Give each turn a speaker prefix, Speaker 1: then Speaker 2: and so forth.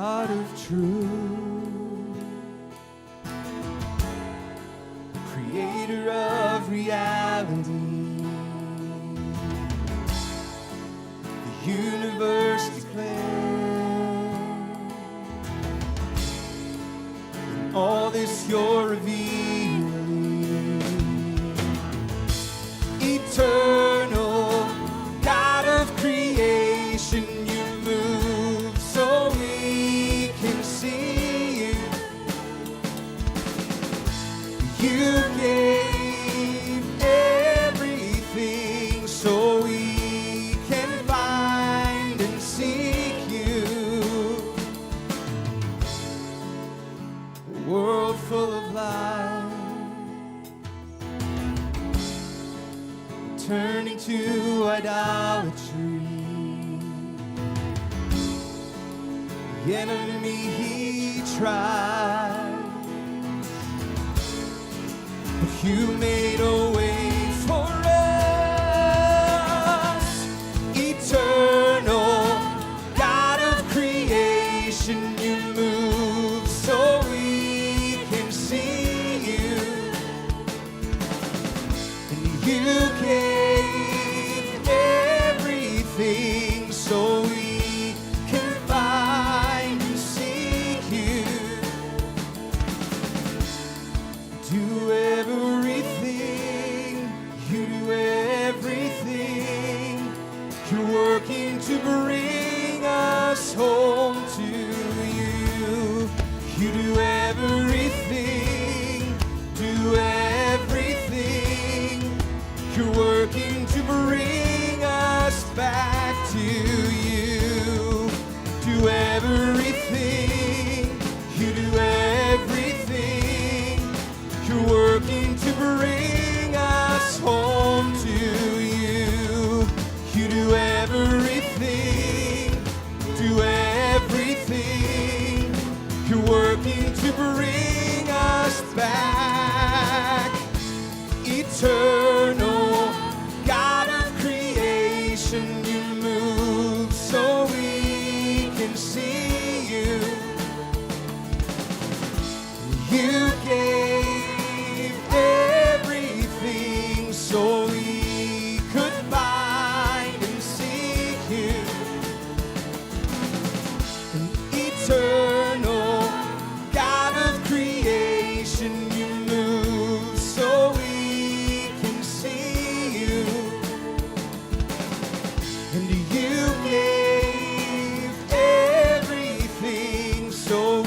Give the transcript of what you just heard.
Speaker 1: God of truth, creator of reality, the universe declares, in all this you're revealing, eternal God of creation, you move so we can see you. You gave everything so we can find and seek you. A world full of light, turning to idolatry. The enemy, he tried, but you made a way for us. Eternal God of creation, you move so we can see you. And you gave everything so we can find and seek you. Do everything, you do everything. You're working to bring us home to you. You do everything, do everything. You're working to bring us back to you. Do everything, you do everything. You're working to bring us home to you. You do everything, do everything. You're working to bring us back. Eternal God of creation, you move so we can see you. You gave everything so we could find and seek you. An eternal God of creation, you move so we can see you. And you gave everything so